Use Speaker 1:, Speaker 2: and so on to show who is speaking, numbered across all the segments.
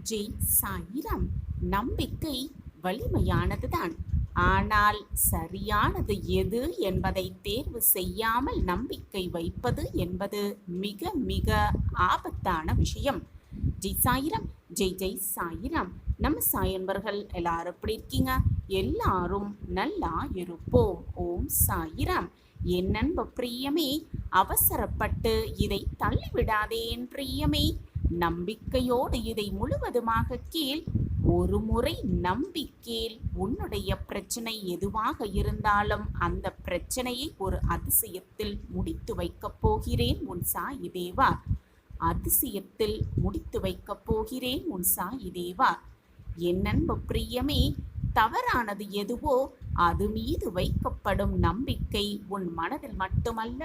Speaker 1: ஜெய் சாயிராம். நம்பிக்கை வலிமையானதுதான். ஆனால் சரியானது எது என்பதை தேர்வு செய்யாமல் நம்பிக்கை வைப்பது என்பது மிக மிக ஆபத்தான விஷயம். ஜெய் சாயிராம். ஜெய் ஜெய் சாயிராம். நம்ம சாயன்பர்கள் எல்லாரும் எப்படி இருக்கீங்க? எல்லாரும் நல்லா இருப்போம். ஓம் சாயிராம். என் நண்ப பிரியமே, அவசரப்பட்டு இதை தள்ளிவிடாதேன் பிரியமே. நம்பிக்கையோடு இதை முழுவதுமாக கேள். ஒரு முறை நம்பிக்கேள். உன்னுடைய பிரச்சனை எதுவாக இருந்தாலும் அந்த பிரச்சனையை ஒரு அதிசயத்தில் முடித்து வைக்கப் போகிறேன் உன் சாயி தேவா. அதிசயத்தில் முடித்து வைக்கப் போகிறேன் உன் சாயி தேவா. என் நண்பு பிரியமே, தவறானது எதுவோ அது மீது வைக்கப்படும் நம்பிக்கை உன் மனதில் மட்டுமல்ல,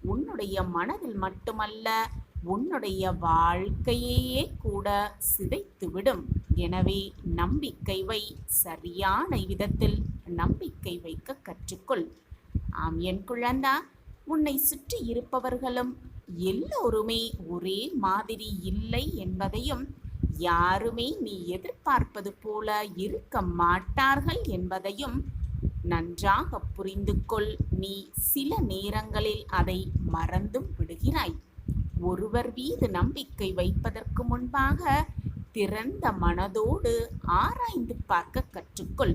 Speaker 1: உன்னுடைய மனதில் மட்டுமல்ல, உன்னுடைய வாழ்க்கையே கூட சிதைத்துவிடும். எனவே நம்பிக்கை வை. சரியான விதத்தில் நம்பிக்கை வைக்க கற்றுக்கொள். ஆம் என் குழந்தா, உன்னை சுற்றி இருப்பவர்களும் எல்லோருமே ஒரே மாதிரி இல்லை என்பதையும், யாருமே நீ எதிர்பார்ப்பது போல இருக்க மாட்டார்கள் என்பதையும் நன்றாக புரிந்து கொள். நீ சில நேரங்களில் அதை மறந்தும் விடுகிறாய். ஒருவர் மீது நம்பிக்கை வைப்பதற்கு முன்பாக திறந்த மனதோடு ஆராய்ந்து பார்க்க கற்றுக்கொள்.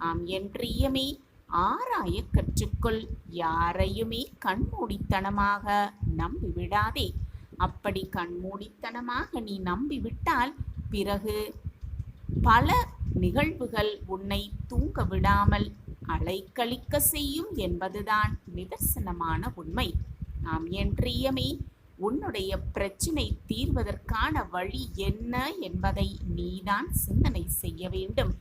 Speaker 1: ஆம் என் பிரியமே, ஆராய கற்றுக்கொள். யாரையுமே கண்மூடித்தனமாக நம்பிவிடாதே. அப்படி கண்மூடித்தனமாக நீ நம்பிவிட்டால் பிறகு பல நிகழ்வுகள் உன்னை தூங்க விடாமல் அலைக்கழிக்க செய்யும் என்பதுதான் நிதர்சனமான உண்மை. ஆம் என் பிரியமே, உன்னுடைய பிரச்சினை தீர்வதற்கான வழி என்ன என்பதை நீதான் சிந்தனை செய்ய வேண்டும்.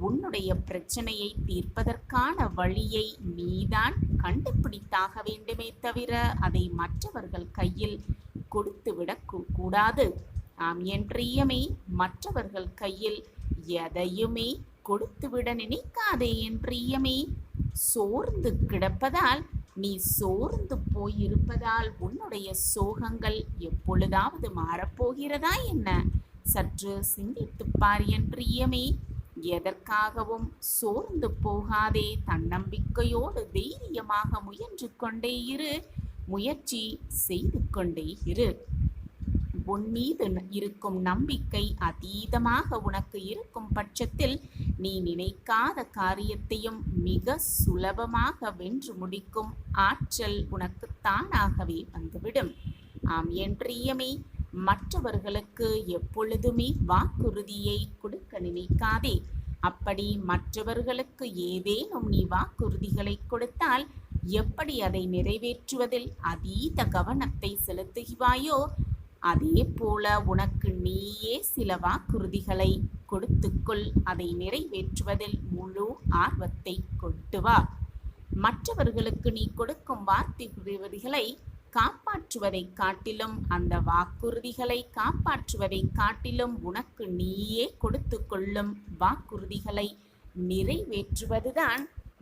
Speaker 1: உன்னுடைய பிரச்சனையை தீர்ப்பதற்கான வழியை நீதான் கண்டுபிடித்தாக வேண்டுமே தவிர அதை மற்றவர்கள் கையில் கொடுத்துவிடக் கூடாது. ஆம் என் பிரியமே, மற்றவர்கள் கையில் எதையுமே கொடுத்துவிட நினைக்காதே என் பிரியமே. சோர்ந்து கிடப்பதால், நீ சோர்ந்து போயிருப்பதால் உன்னுடைய சோகங்கள் எப்பொழுதாவது மாறப்போகிறதா என்ன? சற்று சிந்தித்துப்பார் என் பிரியமே. எதற்காகவும் சோர்ந்து போகாதே. தன்னம்பிக்கையோடு தைரியமாக முயன்று கொண்டே இரு. முயற்சி செய்து கொண்டே இரு. உன் மீது இருக்கும் நம்பிக்கை அதீதமாக உனக்கு இருக்கும் பட்சத்தில் நீ நினைக்காத காரியத்தையும் மிக சுலபமாக வென்று முடிக்கும் ஆற்றல் உனக்கு தானாகவே வந்துவிடும். ஆம் என் பிரியமே, மற்றவர்களுக்கு எப்பொழுதுமே வாக்குறுதியை கொடுக்க நினைக்காதே. அப்படி மற்றவர்களுக்கு ஏதேனும் நீ வாக்குறுதிகளை கொடுத்தால் எப்படி அதை நிறைவேற்றுவதில் அதீத கவனத்தை செலுத்துகிறாயோ, அதே போல உனக்கு நீயே சில வாக்குறுதிகளை கொடுத்துக்கொள். அதை நிறைவேற்றுவதில் முழு ஆர்வத்தை கொண்டு வா. மற்றவர்களுக்கு நீ கொடுக்கும் வாக்குறுதிகளை காப்பாற்றுவதை காட்டிலும், அந்த வாக்குறுதிகளை காப்பாற்றுவதை காட்டிலும் உனக்கு நீயே கொடுத்து கொள்ளும் வாக்குறுதிகளை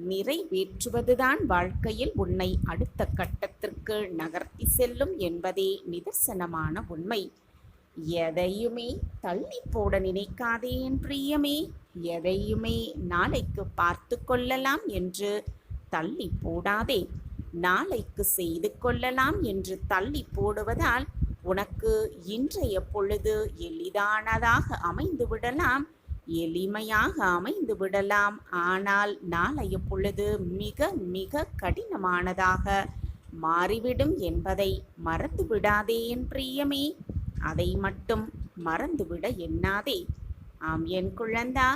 Speaker 1: நிறைவேற்றுவதுதான் வாழ்க்கையில் உன்னை அடுத்த கட்டத்திற்கு நகர்த்தி செல்லும் என்பதே நிதர்சனமான உண்மை. எதையுமே தள்ளி போட நினைக்காதே என் பிரியமே. எதையுமே நாளைக்கு பார்த்து கொள்ளலாம் என்று தள்ளி போடாதே. நாளைக்கு செய்து கொள்ளலாம் என்று தள்ளி போடுவதால் உனக்கு இன்றைய பொழுது எளிதானதாக அமைந்து விடலாம், எளிமையாக அமைந்து விடலாம். ஆனால் நாளைய பொழுது மிக மிக கடினமானதாக மாறிவிடும் என்பதை மறந்து விடாதே என் பிரியமே. அதை மட்டும் மறந்துவிட எண்ணாதே. ஆம் என் குழந்தா,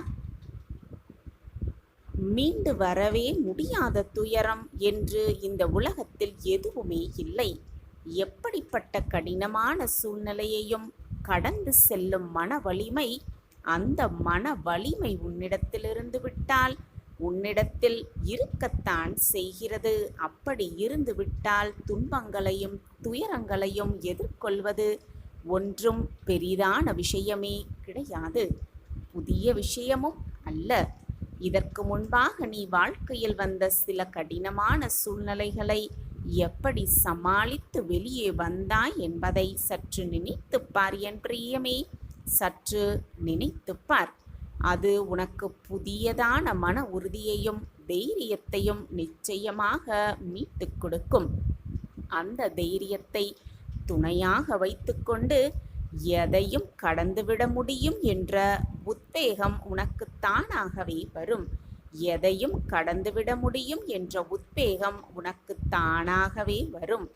Speaker 1: மீண்டு வரவே முடியாத துயரம் என்று இந்த உலகத்தில் எதுவுமே இல்லை. எப்படிப்பட்ட கடினமான சூழ்நிலையையும் கடந்து செல்லும் மன வலிமை, அந்த மன வலிமை உன்னிடத்திலிருந்து விட்டால் உன்னிடத்தில் இருக்கத்தான் செய்கிறது. அப்படி இருந்து விட்டால் துன்பங்களையும் துயரங்களையும் எதிர்கொள்வது ஒன்றும் பெரிதான விஷயமே கிடையாது, புதிய விஷயமும் அல்ல. இதற்கு முன்பாக நீ வாழ்க்கையில் வந்த சில கடினமான சூழ்நிலைகளை எப்படி சமாளித்து வெளியே வந்தாய் என்பதை சற்று நினைத்துப் பார் என் பிரியமே. சற்று நினைத்துப் பார். அது உனக்கு புதியதான மன உறுதியையும் தைரியத்தையும் நிச்சயமாக மீட்டுக் கொடுக்கும். அந்த தைரியத்தை துணையாக வைத்துக்கொண்டு எதையும் கடந்துவிட முடியும் என்ற உத்வேகம் உனக்கு தானாகவே வரும். எதையும் கடந்துவிட முடியும் என்ற உத்வேகம் உனக்கு தானாகவே வரும்.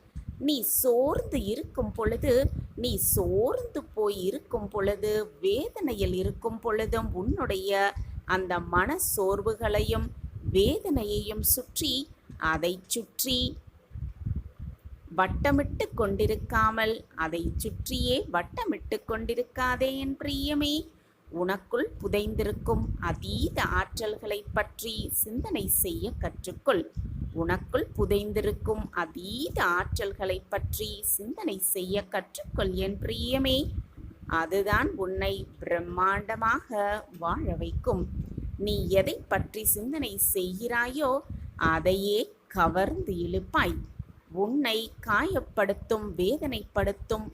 Speaker 1: நீ சோர்ந்து இருக்கும் பொழுது, நீ சோர்ந்து போய் இருக்கும் பொழுது, வேதனையில் இருக்கும் பொழுதும் உன்னுடைய அந்த மன சோர்வுகளையும் வேதனையையும் சுற்றி, அதை சுற்றி வட்டமிட்டு கொண்டிருக்காமல் அதை சுற்றியே வட்டமிட்டு கொண்டிருக்காதே என் பிரியமே. உனக்குள் புதைந்திருக்கும் அதீத ஆற்றல்களை பற்றி சிந்தனை செய்ய கற்றுக்கொள். உனக்குள் புதைந்திருக்கும் அதீத ஆற்றல்களை பற்றி சிந்தனை செய்ய கற்றுக்கொள் என் பிரியமே. அதுதான் உன்னை பிரம்மாண்டமாக வாழ வைக்கும். நீ எதை பற்றி சிந்தனை செய்கிறாயோ அதையே கவர்ந்து இழுப்பாய். உன்னை காயப்படுத்தும் வேதனைப்படுத்தும்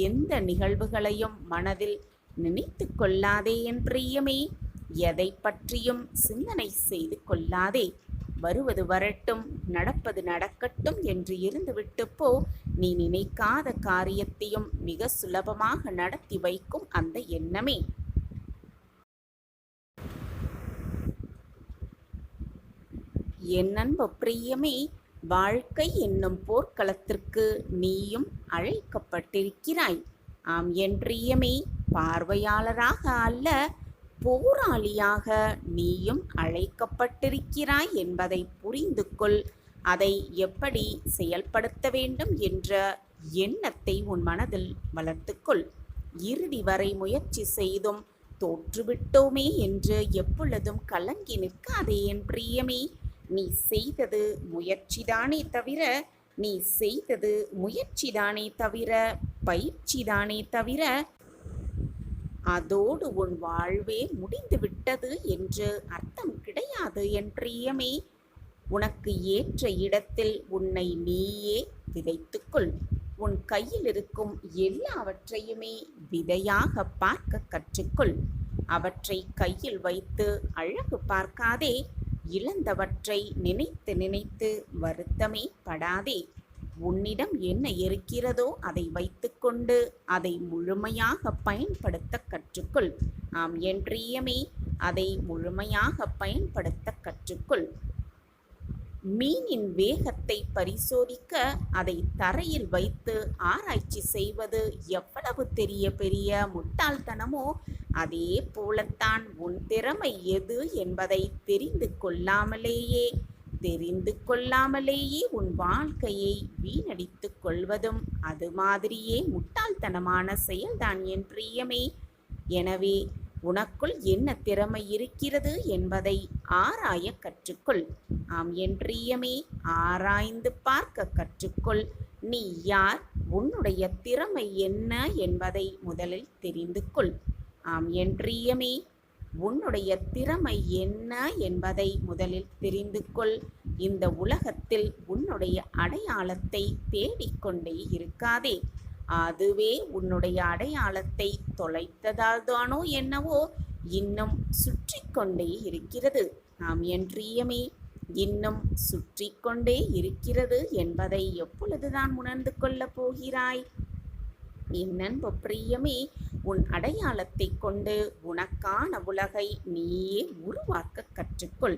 Speaker 1: எந்த நிகழ்வுகளையும் மனதில் நினைத்து கொள்ளாதே என் பிரியமே. எதை பற்றியும் சிந்தனை செய்து கொள்ளாதே. வருவது வரட்டும், நடப்பது நடக்கட்டும் என்று இருந்துவிட்டு போ. நீ நினைக்காத காரியத்தையும் மிக சுலபமாக நடத்தி வைக்கும் அந்த எண்ணமே. என் அன்பு பிரியமே, வாழ்க்கை என்னும் போர்க்களத்திற்கு நீயும் அழைக்கப்பட்டிருக்கிறாய். ஆம் என் பிரியமே, பார்வையாளராக அல்ல, போராளியாக நீயும் அழைக்கப்பட்டிருக்கிறாய் என்பதை புரிந்து கொள். அதை எப்படி செயல்படுத்த வேண்டும் என்ற எண்ணத்தை உன் மனதில் வளர்த்துக்கொள். இறுதி வரை முயற்சி செய்தும் தோற்றுவிட்டோமே என்று எப்பொழுதும் கலங்கி நிற்காதே என் பிரியமே. நீ செய்தது முயற்சிதானே தவிர பயிற்சிதானே தவிர அதோடு உன் வாழ்வே முடிந்து விட்டது என்று அர்த்தம் கிடையாது என் பிரியமே. உனக்கு ஏற்ற இடத்தில் உன்னை நீயே விதைத்துக்கொள். உன் கையில் இருக்கும் எல்லாவற்றையுமே விதையாக பார்க்க கற்றுக்கொள். அவற்றை கையில் வைத்து அழகு பார்க்காதே. இழந்தவற்றை நினைத்து நினைத்து வருத்தமே படாதே. உன்னிடம் என்ன இருக்கிறதோ அதை வைத்துக்கொண்டு அதை முழுமையாக பயன்படுத்த கற்றுக்கொள். ஆம் என் பிரியமே, அதை முழுமையாக பயன்படுத்த கற்றுக்கொள். மீனின் வேகத்தை பரிசோதிக்க அதை தரையில் வைத்து ஆராய்ச்சி செய்வது எவ்வளவு பெரிய முட்டாள்தனமோ, அதே போலத்தான் உன் திறமை எது என்பதை தெரிந்து கொள்ளாமலேயே உன் வாழ்க்கையை வீணடித்துக் கொள்வதும் அது மாதிரியே முட்டாள்தனமான செயல்தான் என் பிரியமே. எனவே உனக்குள் என்ன திறமை இருக்கிறது என்பதை ஆராய கற்றுக்கொள். ஆம் என் பிரியமே, ஆராய்ந்து பார்க்க கற்றுக்கொள். நீ யார், உன்னுடைய திறமை என்ன என்பதை முதலில் தெரிந்து கொள். ஆம் என் பிரியமே, உன்னுடைய திறமை என்ன என்பதை முதலில் தெரிந்து கொள். இந்த உலகத்தில் உன்னுடைய அடையாளத்தை தேடிக்கொண்டே இருக்காதே. அதுவே உன்னுடைய அடையாளத்தை தொலைத்ததால்தானோ என்னவோ இன்னும் சுற்றி கொண்டே இருக்கிறது. ஆம் என் பிரியமே, இன்னும் சுற்றி கொண்டே இருக்கிறது என்பதை எப்பொழுதுதான் உணர்ந்து கொள்ளப் போகிறாய்? என் அன்பு பிரியமே, உன் அடையாளத்தை கொண்டு உனக்கான உலகை நீயே உருவாக்க கற்றுக்கொள்.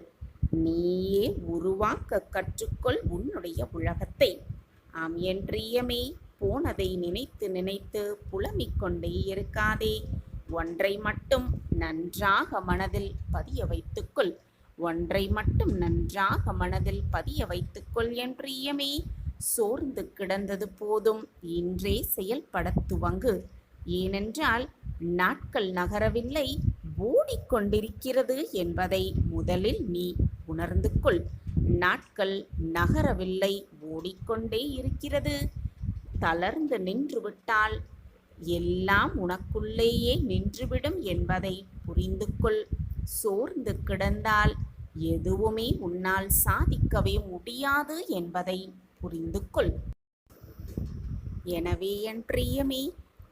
Speaker 1: நீயே உருவாக்க கற்றுக்கொள் உன்னுடைய உலகத்தை. ஆம் என் பிரியமே, போனதை நினைத்து நினைத்து புலம்பிக் கொண்டே இருக்காதே. ஒன்றை மட்டும் நன்றாக மனதில் பதிய வைத்துக்கொள். ஒன்றை மட்டும் நன்றாக மனதில் பதிய வைத்துக்கொள் என் பிரியமே. சோர்ந்து கிடந்தது போதும், இன்றே செயல்படத் துவங்கு. ஏனென்றால் நாட்கள் நகரவில்லை, ஓடிக்கொண்டிருக்கிறது என்பதை முதலில் நீ உணர்ந்து கொள். நாட்கள் நகரவில்லை, ஓடிக்கொண்டே இருக்கிறது. தளர்ந்து நின்றுவிட்டால் எல்லாம் உனக்குள்ளேயே நின்றுவிடும் என்பதை புரிந்து கொள். சோர்ந்து கிடந்தால் எதுவுமே உன்னால் சாதிக்கவே முடியாது என்பதை புரிந்து கொள். எனவே என் பிரியமே,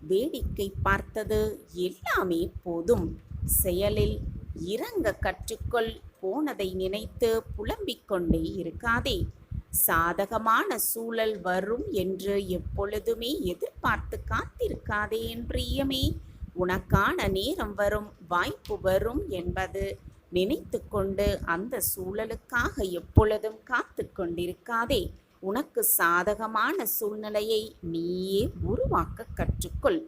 Speaker 1: வேடிக்கை பார்த்தது எல்லாமே போதும். செயலில் இறங்க கற்றுக்கொள். போனதை நினைத்து புலம்பிக் கொண்டே இருக்காதே. சாதகமான சூழல் வரும் என்று எப்பொழுதுமே எதிர்பார்த்து காத்திருக்காதே என் பிரியமே. உனக்கான நேரம் வரும், வாய்ப்பு வரும் என்பது நினைத்து கொண்டு அந்த சூழலுக்காக எப்பொழுதும் காத்து கொண்டிருக்காதே. உனக்கு சாதகமான சூழ்நிலையை நீயே உருவாக்க கற்றுக்கொள்.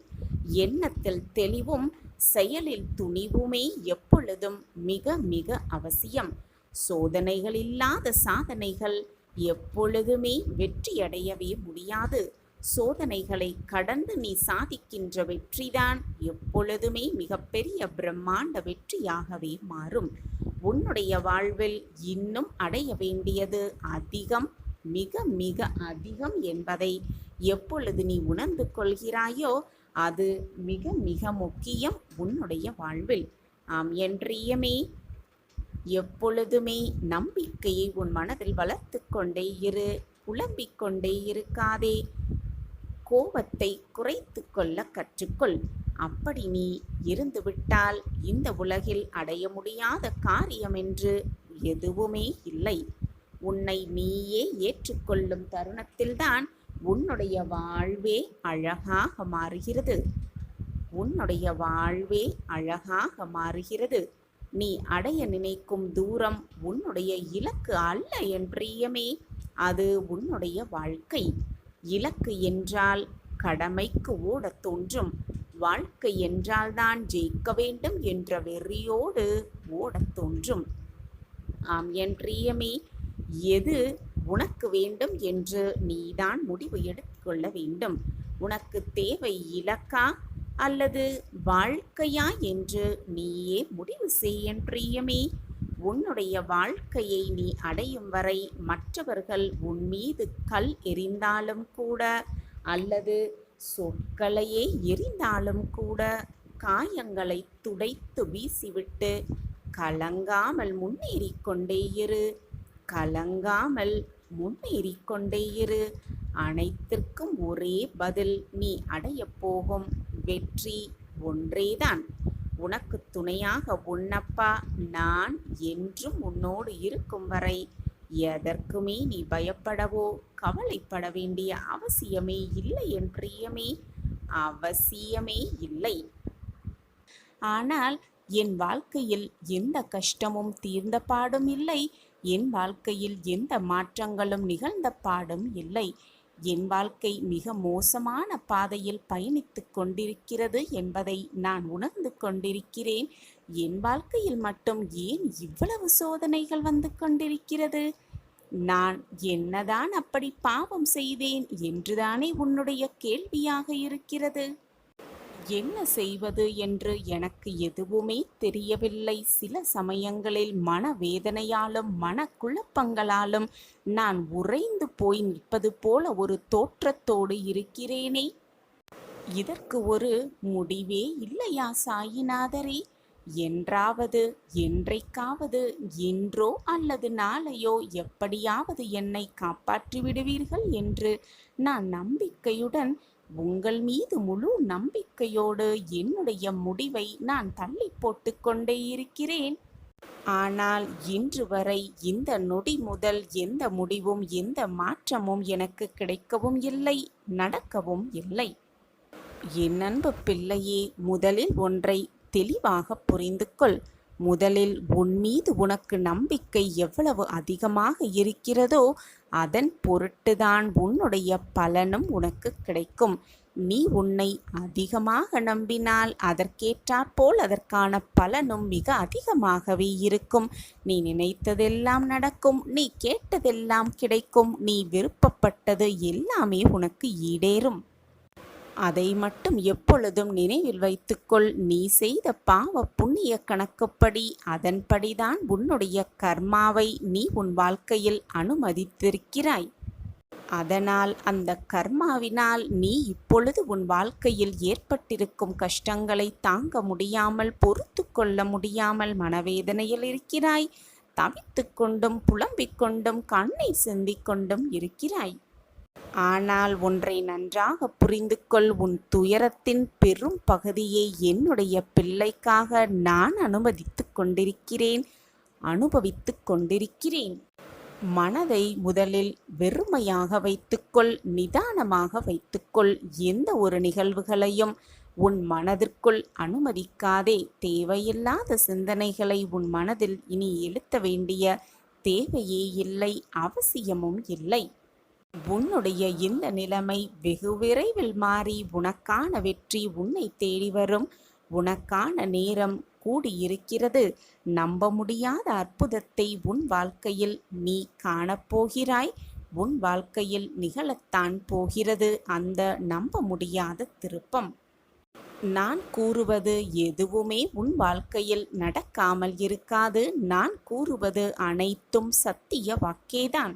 Speaker 1: எண்ணத்தில் தெளிவும் செயலில் துணிவுமே எப்பொழுதும் மிக மிக அவசியம். சோதனைகள் இல்லாத சாதனைகள் எப்பொழுதுமே வெற்றியடையவே முடியாது. சோதனைகளை கடந்து நீ சாதிக்கின்ற வெற்றிதான் எப்பொழுதுமே மிகப்பெரிய பிரம்மாண்ட வெற்றியாகவே மாறும். உன்னுடைய வாழ்வில் இன்னும் அடைய வேண்டியது அதிகம், மிக மிக அதிகம் என்பதை எப்பொழுது நீ உணர்ந்து கொள்கிறாயோ அது மிக மிக முக்கியம் உன்னுடைய வாழ்வில். ஆம் என் பிரியமே, எப்பொழுதுமே நம்பிக்கையை உன் மனதில் வளர்த்து கொண்டே இரு. புலம்பிக் கொண்டே இருக்காதே. கோபத்தை குறைத்து கொள்ள கற்றுக்கொள். அப்படி நீ இருந்துவிட்டால் இந்த உலகில் அடைய முடியாத காரியம் என்று எதுவுமே இல்லை. உன்னை நீயே ஏற்றுக்கொள்ளும் தருணத்தில்தான் உன்னுடைய வாழ்வே அழகாக மாறுகிறது. உன்னுடைய வாழ்வே அழகாக மாறுகிறது. நீ அடைய நினைக்கும் தூரம் உன்னுடைய இலக்கு அல்ல என் பிரியமே, அது உன்னுடைய வாழ்க்கை. இலக்கு என்றால் கடமைக்கு ஓடத் தோன்றும். வாழ்க்கை என்றால்தான் ஜெயிக்க வேண்டும் என்ற வெறியோடு ஓடத் தோன்றும். ஆம் என் பிரியமே, எது உனக்கு வேண்டும் என்று நீதான் முடிவு எடுத்துக்கொள்ள வேண்டும். உனக்கு தேவை இலக்கா அல்லது வாழ்க்கையா என்று நீயே முடிவு செய் என் பிரியமே. உன்னுடைய வாழ்க்கையை நீ அடையும் வரை மற்றவர்கள் உன் மீது கல் எறிந்தாலும் கூட அல்லது சொற்களையே எறிந்தாலும் கூட காயங்களை துடைத்து வீசிவிட்டு கலங்காமல் முன்னேறிக் கொண்டே இரு. கலங்காமல் முன்னேறிக் கொண்டே இரு. அனைத்திற்கும் ஒரே பதில். நீ அடையப் போகும் வெற்றி ஒன்றேதான். உனக்கு துணையாக உன்னப்பா நான் என்றும் உன்னோடு இருக்கும் வரை எதற்குமே நீ பயப்படவோ கவலைப்பட வேண்டிய அவசியமே இல்லை என் பிரியமே, அவசியமே இல்லை. ஆனால் என் வாழ்க்கையில் எந்த கஷ்டமும் தீர்ந்த பாடும் இல்லை. என் வாழ்க்கையில் எந்த மாற்றங்களும் நிகழ்ந்த பாடும் இல்லை. என் வாழ்க்கை மிக மோசமான பாதையில் பயணித்து கொண்டிருக்கிறது என்பதை நான் உணர்ந்து கொண்டிருக்கிறேன். என் வாழ்க்கையில் மட்டும் ஏன் இவ்வளவு சோதனைகள் வந்து கொண்டிருக்கிறது? நான் என்னதான் அப்படி பாவம் செய்தேன் என்றுதானே உன்னுடைய கேள்வியாக இருக்கிறது. என்ன செய்வது என்று எனக்கு எதுவுமே தெரியவில்லை. சில சமயங்களில் மனவேதனையாலும் மனக்குழப்பங்களாலும் நான் உறைந்து போய் நிற்பது போல ஒரு தோற்றத்தோடு இருக்கிறேனே. இதற்கு ஒரு முடிவே இல்லையா சாயிநாதரே? என்றாவது என்றைக்காவது இன்றோ அல்லது நாளையோ எப்படியாவது என்னை காப்பாற்றி விடுவீர்கள் என்று நான் நம்பிக்கையுடன் உங்கள் மீது முழு நம்பிக்கையோடு என்னுடைய முடிவை நான் தள்ளி போட்டு கொண்டே இருக்கிறேன். ஆனால் இன்று வரை இந்த நொடி முதல் எந்த முடிவும் எந்த மாற்றமும் எனக்கு கிடைக்கவும் இல்லை, நடக்கவும் இல்லை. என் அன்பு பிள்ளையே, முதலில் ஒன்றை தெளிவாக புரிந்து கொள். முதலில் உன் மீது உனக்கு நம்பிக்கை எவ்வளவு அதிகமாக இருக்கிறதோ அதன் பொருட்டுதான் உன்னுடைய பலனும் உனக்கு கிடைக்கும். நீ உன்னை அதிகமாக நம்பினால் அதற்கேற்றாற்போல் அதற்கான பலனும் மிக அதிகமாகவே இருக்கும். நீ நினைத்ததெல்லாம் நடக்கும், நீ கேட்டதெல்லாம் கிடைக்கும், நீ விருப்பப்பட்டது எல்லாமே உனக்கு ஈடேறும். அதை மட்டும் எப்பொழுதும் நினைவில் வைத்துக்கொள். நீ செய்த பாவ புண்ணிய கணக்குப்படி அதன்படிதான் உன்னுடைய கர்மாவை நீ உன் வாழ்க்கையில் அனுமதித்திருக்கிறாய். அதனால் அந்த கர்மாவினால் நீ இப்பொழுது உன் வாழ்க்கையில் ஏற்பட்டிருக்கும் கஷ்டங்களை தாங்க முடியாமல் பொறுத்து கொள்ள முடியாமல் மனவேதனையில் இருக்கிறாய். தவித்து கொண்டும் புலம்பிக் கொண்டும் கண்ணை சிந்திக் கொண்டும் இருக்கிறாய். ஆனால் ஒன்றை நன்றாக புரிந்து கொள், உன் துயரத்தின் பெரும் பகுதியை என்னுடைய பிள்ளைக்காக நான் அனுபவித்துக் கொண்டிருக்கிறேன். மனதை முதலில் வெறுமையாக வைத்துக்கொள், நிதானமாக வைத்துக்கொள். எந்த ஒரு நிகழ்வுகளையும் உன் மனதிற்குள் அனுமதிக்காதே. தேவையில்லாத சிந்தனைகளை உன் மனதில் இனி எழுத்த வேண்டிய தேவையே இல்லை, அவசியமும் இல்லை. உன்னுடைய இந்த நிலைமை வெகு விரைவில் மாறி உனக்கான வெற்றி உன்னை தேடி வரும். உனக்கான நேரம் கூடியிருக்கிறது. நம்ப முடியாத அற்புதத்தை உன் வாழ்க்கையில் நீ காணப்போகிறாய். உன் வாழ்க்கையில் நிகழத்தான் போகிறது அந்த நம்ப முடியாத திருப்பம். நான் கூறுவது எதுவுமே உன் வாழ்க்கையில் நடக்காமல் இருக்காது. நான் கூறுவது அனைத்தும் சத்திய வாக்கேதான்.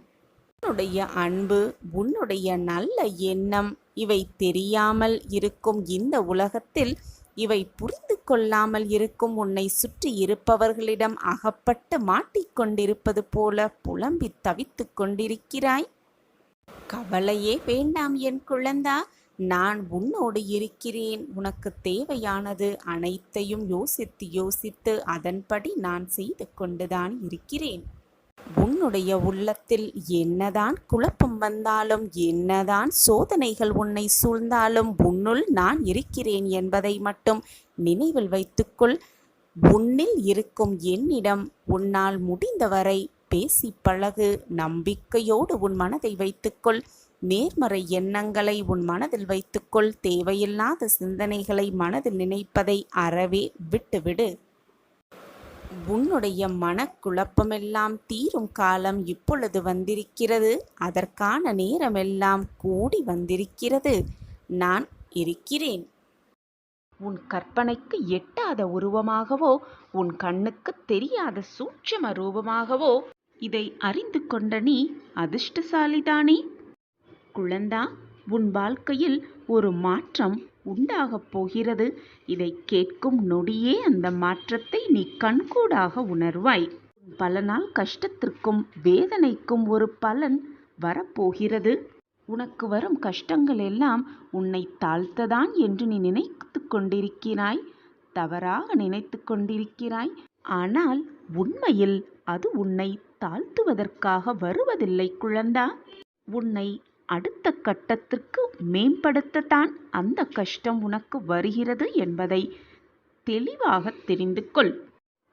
Speaker 1: உன்னுடைய அன்பு, உன்னுடைய நல்ல எண்ணம், இவை தெரியாமல் இருக்கும் இந்த உலகத்தில், இவை புரிந்து கொள்ளாமல் இருக்கும் உன்னை சுற்றி இருப்பவர்களிடம் அகப்பட்டு மாட்டிக்கொண்டிருப்பது போல புலம்பி தவித்து கொண்டிருக்கிறாய். கவலையே வேண்டாம் என் குழந்தா, நான் உன்னோடு இருக்கிறேன். உனக்கு தேவையானது அனைத்தையும் யோசித்து அதன்படி நான் செய்து கொண்டுதான் இருக்கிறேன். உன்னுடைய உள்ளத்தில் என்னதான் குழப்பம் வந்தாலும், என்னதான் சோதனைகள் உன்னை சூழ்ந்தாலும், உன்னுள் நான் இருக்கிறேன் என்பதை மட்டும் நினைவில் வைத்துக்கொள். உன்னில் இருக்கும் என்னிடம் உன்னால் முடிந்தவரை பேசி பழகு. நம்பிக்கையோடு உன் மனதை வைத்துக்கொள். நேர்மறை எண்ணங்களை உன் மனதில் வைத்துக்கொள். தேவையில்லாத சிந்தனைகளை மனதில் நினைப்பதை அறவே விட்டுவிடு. உன்னுடைய மனக்குழப்பமெல்லாம் தீரும் காலம் இப்பொழுது வந்திருக்கிறது. அதற்கான நேரமெல்லாம் கூடி வந்திருக்கிறது. நான் இருக்கிறேன். உன் கற்பனைக்கு எட்டாத உருவமாகவோ, உன் கண்ணுக்கு தெரியாத சூட்சும ரூபமாகவோ இதை அறிந்து கொண்ட நீ அதிர்ஷ்டசாலிதானே குழந்தா. உன் வாழ்க்கையில் ஒரு மாற்றம் உண்டாகப் போகிறது. இதை கேட்கும் நொடியே அந்த மாற்றத்தை நீ கண்கூடாக உணர்வாய். பல நாள் கஷ்டத்திற்கும் வேதனைக்கும் ஒரு பலன் வரப்போகிறது. உனக்கு வரும் கஷ்டங்கள் எல்லாம் உன்னை தாழ்த்ததான் என்று நீ நினைத்து கொண்டிருக்கிறாய். தவறாக நினைத்து கொண்டிருக்கிறாய். ஆனால் உண்மையில் அது உன்னை தாழ்த்துவதற்காக வருவதில்லை குழந்தா. உன்னை அடுத்த கட்டத்திற்கு மேம்படுத்தத்தான் அந்த கஷ்டம் உனக்கு வருகிறது என்பதை தெளிவாக தெரிந்து கொள்.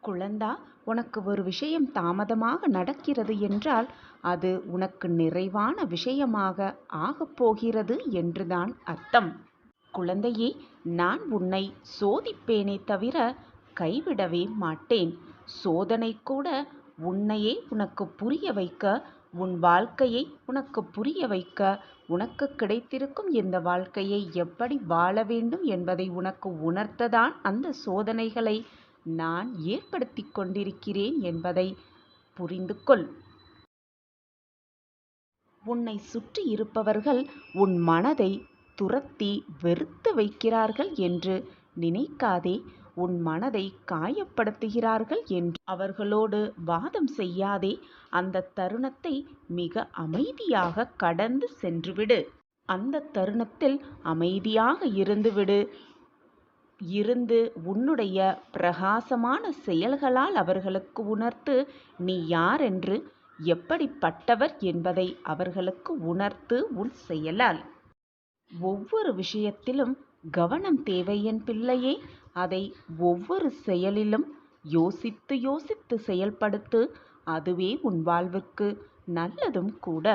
Speaker 1: குழந்தா, உனக்கு ஒரு விஷயம் தாமதமாக நடக்கிறது என்றால் அது உனக்கு நிறைவான விஷயமாக ஆகப்போகிறது என்றுதான் அர்த்தம். குழந்தையே, நான் உன்னை சோதிப்பேனே தவிர கைவிடவே மாட்டேன். சோதனை கூட உன்னையே உனக்கு புரிய வைக்க, உன் வாழ்க்கையை உனக்கு புரிய வைக்க, உனக்கு கிடைத்திருக்கும் இந்த வாழ்க்கையை எப்படி வாழ வேண்டும் என்பதை உனக்கு உணர்த்ததான் அந்த சோதனைகளை நான் ஏற்படுத்தி கொண்டிருக்கிறேன் என்பதை புரிந்து கொள். உன்னை சுற்றி இருப்பவர்கள் உன் மனதை துரத்தி வெறுத்து வைக்கிறார்கள் என்று நினைக்காதே. உன் மனதை காயப்படுத்துகிறார்கள் என்று அவர்களோடு வாதம் செய்யாதே. அந்த தருணத்தை மிக அமைதியாக கடந்து சென்றுவிடு. அந்த தருணத்தில் அமைதியாக இருந்து உன்னுடைய பிரகாசமான செயல்களால் அவர்களுக்கு உணர்த்து நீ யாரென்று, எப்படிப்பட்டவர் என்பதை அவர்களுக்கு உணர்த்து உன் செயலால். ஒவ்வொரு விஷயத்திலும் கவனம் தேவை என் பிள்ளையே. அதை ஒவ்வொரு செயலிலும் யோசித்து செயல்படுத்து. அதுவே உன் வாழ்வுக்கு நல்லதும் கூட.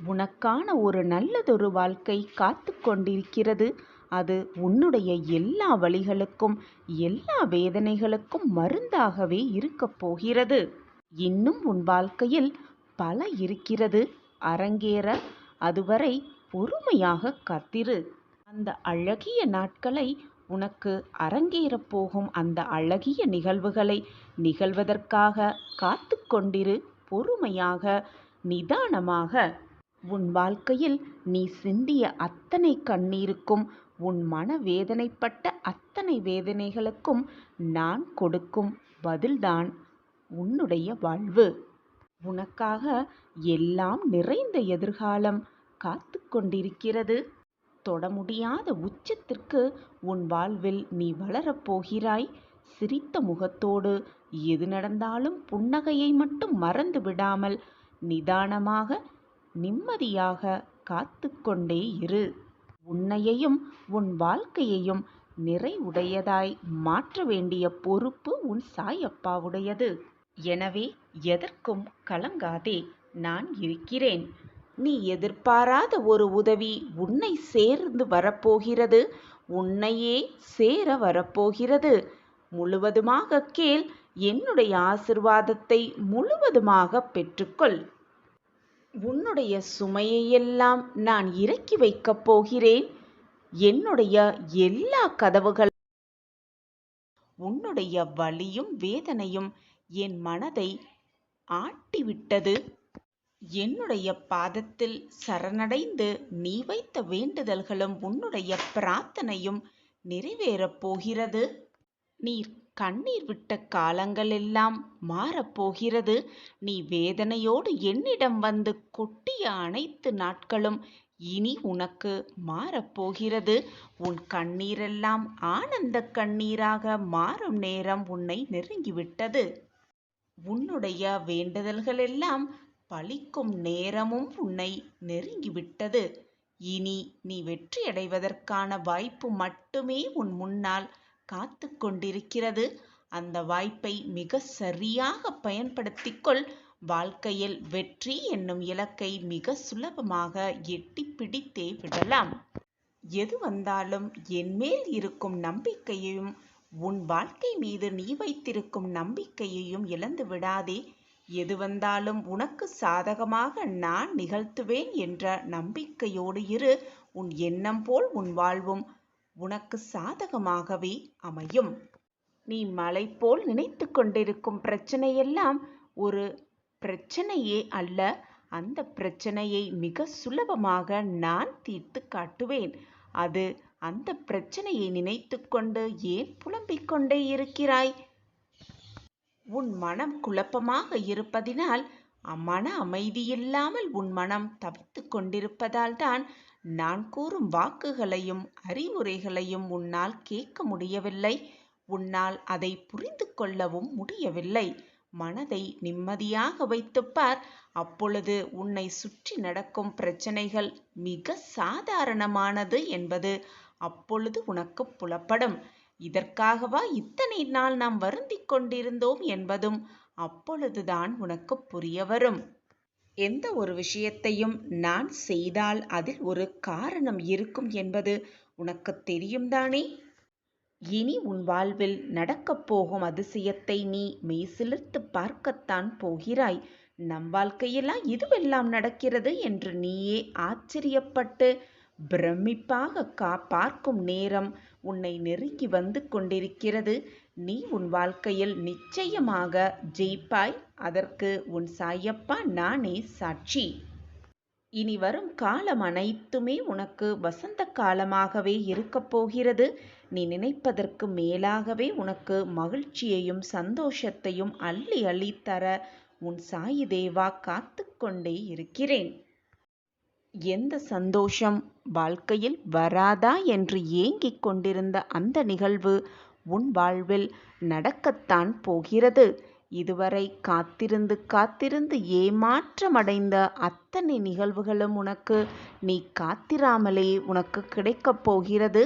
Speaker 1: உனக்கான ஒரு நல்லதொரு வாழ்க்கை காத்து கொண்டிருக்கிறது. அது உன்னுடைய எல்லா வலிகளுக்கும், எல்லா வேதனைகளுக்கும் மருந்தாகவே இருக்கப் போகிறது. இன்னும் உன் வாழ்க்கையில் பல இருக்கிறது அரங்கேற. அதுவரை பொறுமையாக காத்திரு. அந்த அழகிய நாட்களை, உனக்கு அரங்கேறப் போகும் அந்த அழகிய நிகழ்வுகளை நிகழ்வதற்காக காத்து கொண்டிரு. பொறுமையாக, நிதானமாக. உன் வாழ்க்கையில் நீ சிந்திய அத்தனை கண்ணீருக்கும், உன் மனவேதனைப்பட்ட அத்தனை வேதனைகளுக்கும் நான் கொடுக்கும் பதில்தான் உன்னுடைய வாழ்வு. உனக்காக எல்லாம் நிறைந்த எதிர்காலம் காத்து கொண்டிருக்கிறது. தொட முடியாத உச்சத்திற்கு உன் வாழ்வில் நீ வளரப்போகிறாய். சிரித்த முகத்தோடு எது நடந்தாலும் புன்னகையை மட்டும் மறந்து விடாமல் நிதானமாக நிம்மதியாக காத்து கொண்டே இரு. உன்னையையும் உன் வாழ்க்கையையும் நிறைவுடையதாய் மாற்ற வேண்டிய பொறுப்பு உன் சாயப்பாவுடையது. எனவே எதற்கும் கலங்காதே, நான் இருக்கிறேன். நீ எதிர்பாராத ஒரு உதவி உன்னை சேர்ந்து வரப்போகிறது. உன்னையே சேர வரப்போகிறது. முழுவதுமாக கேள். என்னுடைய ஆசிர்வாதத்தை முழுவதுமாக பெற்றுக்கொள். உன்னுடைய சுமையையெல்லாம் நான் இறக்கி வைக்கப் போகிறேன். என்னுடைய எல்லா கதவுகள் உன்னுடைய வலியும் வேதனையும் என் மனதை ஆட்டிவிட்டது. என்னுடைய பாதத்தில் சரணடைந்து நீ வைத்த வேண்டுதல்களும் உன்னுடைய பிரார்த்தனையும் நிறைவேறப் போகிறது. நீ கண்ணீர் விட்ட காலங்கள் எல்லாம் மாறப்போகிறது. நீ வேதனையோடு என்னிடம் வந்து கொட்டிய அனைத்து நாட்களும் இனி உனக்கு மாறப்போகிறது. உன் கண்ணீரெல்லாம் ஆனந்த கண்ணீராக மாறும் நேரம் உன்னை நெருங்கிவிட்டது. உன்னுடைய வேண்டுதல்கள் எல்லாம் பலிக்கும் நேரமும் உன்னை நெருங்கிவிட்டது. இனி நீ வெற்றியடைவதற்கான வாய்ப்பு மட்டுமே உன் முன்னால் காத்து கொண்டிருக்கிறது. அந்த வாய்ப்பை மிக சரியாக பயன்படுத்திக்கொள். வாழ்க்கையில் வெற்றி என்னும் இலக்கை மிக சுலபமாக எட்டி பிடித்தே விடலாம். எது வந்தாலும் என்மேல் இருக்கும் நம்பிக்கையையும் உன் வாழ்க்கை மீது நீ வைத்திருக்கும் நம்பிக்கையையும் இழந்து விடாதே. எது வந்தாலும் உனக்கு சாதகமாக நான் நிகழ்த்துவேன் என்ற நம்பிக்கையோடு இரு. உன் எண்ணம் போல் உன் வாழ்வும் உனக்கு சாதகமாகவே அமையும். நீ மலை போல் நினைத்து கொண்டிருக்கும் பிரச்சனையெல்லாம் ஒரு பிரச்சனையே அல்ல. அந்த பிரச்சனையை மிக சுலபமாக நான் தீர்த்து காட்டுவேன். அந்த பிரச்சனையை நினைத்து கொண்டு ஏன் புலம்பிக் கொண்டே இருக்கிறாய்? உன் மனம் குழப்பமாக இருப்பதினால், மன அமைதியில்லாமல் உன் மனம் தவித்து கொண்டிருப்பதால் தான் நான் கூறும் வாக்குகளையும் அறிவுரைகளையும் உன்னால் கேட்க முடியவில்லை. உன்னால் அதை புரிந்து கொள்ளவும் முடியவில்லை. மனதை நிம்மதியாக வைத்துப்பார். அப்பொழுது உன்னை சுற்றி நடக்கும் பிரச்சனைகள் மிக சாதாரணமானது என்பது அப்பொழுது உனக்கு புலப்படும். இதற்காகவா இத்தனை நாள் நாம் வருந்திக் கொண்டிருந்தோம் என்பதும் அப்பொழுதுதான் உனக்கு புரிய வரும். எந்த ஒரு விஷயத்தையும் நான் செய்தால் அதில் ஒரு காரணம் இருக்கும் என்பது உனக்கு தெரியும் தானே? இனி உன் வாழ்வில் நடக்கப் போகும் அதிசயத்தை நீ மெய்சிலிர்த்து பார்க்கத்தான் போகிறாய். நம் வாழ்க்கையெல்லாம் இதுவெல்லாம் நடக்கிறது என்று நீயே ஆச்சரியப்பட்டு பிரமிப்பாக பார்க்கும் நேரம் உன்னை நெருங்கி வந்து கொண்டிருக்கிறது. நீ உன் வாழ்க்கையில் நிச்சயமாக ஜெயிப்பாய். அதற்கு உன் சாயப்பா நானே சாட்சி. இனி வரும் காலம் அனைத்துமே உனக்கு வசந்த காலமாகவே இருக்கப் போகிறது. நீ நினைப்பதற்கு மேலாகவே உனக்கு மகிழ்ச்சியையும் சந்தோஷத்தையும் அள்ளி அள்ளி தர உன் சாயி தேவா காத்து கொண்டே இருக்கிறேன். எந்த சந்தோஷம் வாழ்க்கையில் வராதா என்று ஏங்கிக் கொண்டிருந்த அந்த நிகழ்வு உன் வாழ்வில் நடக்கத்தான் போகிறது. இதுவரை காத்திருந்து காத்திருந்து ஏமாற்றமடைந்த அத்தனை நிகழ்வுகளும் உனக்கு நீ காத்திராமலே உனக்கு கிடைக்கப் போகிறது.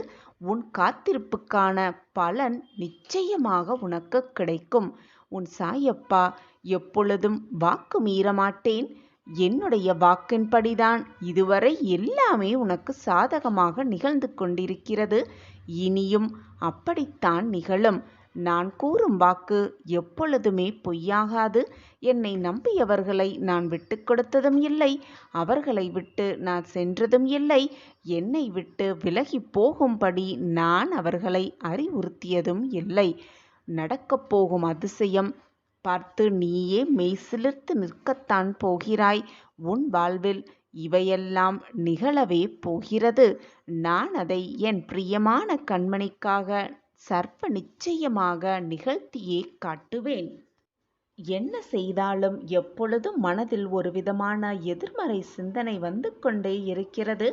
Speaker 1: உன் காத்திருப்புக்கான பலன் நிச்சயமாக உனக்கு கிடைக்கும். உன் சாயப்பா எப்பொழுதும் வாக்கு மீறமாட்டேன். என்னுடைய வாக்கின்படிதான் இதுவரை எல்லாமே உனக்கு சாதகமாக நிகழ்ந்து கொண்டிருக்கிறது. இனியும் அப்படித்தான் நிகழும். நான் கூறும் வாக்கு எப்பொழுதுமே பொய்யாகாது. என்னை நம்பியவர்களை நான் விட்டு கொடுத்ததும் இல்லை. அவர்களை விட்டு நான் சென்றதும் இல்லை. என்னை விட்டு விலகி போகும்படி நான் அவர்களை அறிவுறுத்தியதும் இல்லை. நடக்கப் போகும் அதிசயம் பார்த்து நீயே மெய்சிலிர்த்து நிற்கத்தான் போகிறாய். உன் வாழ்வில் இவையெல்லாம் நிகழவே போகிறது. நான் அதை என் பிரியமான கண்மணிக்காக சர்வ நிச்சயமாக நிகழ்த்தியே காட்டுவேன்.
Speaker 2: என்ன செய்தாலும் எப்பொழுதும் மனதில் ஒரு விதமான எதிர்மறை சிந்தனை வந்து கொண்டே இருக்கிறது.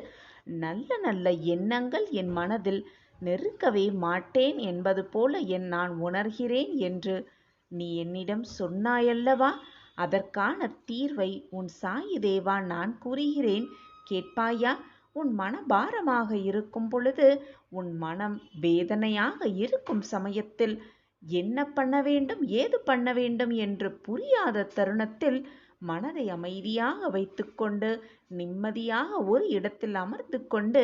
Speaker 2: நல்ல நல்ல எண்ணங்கள் என் மனதில் நெருக்கவே மாட்டேன் என்பது போல நான் உணர்கிறேன் என்று நீ என்னிடம் சொன்னாயல்லவா? அதற்கான தீர்வை உன் சாயி தேவா நான் கூறுகிறேன், கேட்பாயா? உன் மனபாரமாக இருக்கும் பொழுது, உன் மனம் வேதனையாக இருக்கும் சமயத்தில் என்ன பண்ண வேண்டும், ஏது பண்ண வேண்டும் என்று புரியாத தருணத்தில் மனதை அமைதியாக வைத்துக்கொண்டு நிம்மதியாக ஒரு இடத்தில் அமர்ந்து கொண்டு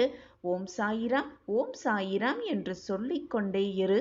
Speaker 2: ஓம் சாயிராம் ஓம் சாயிராம் என்று சொல்லிக்கொண்டே இரு.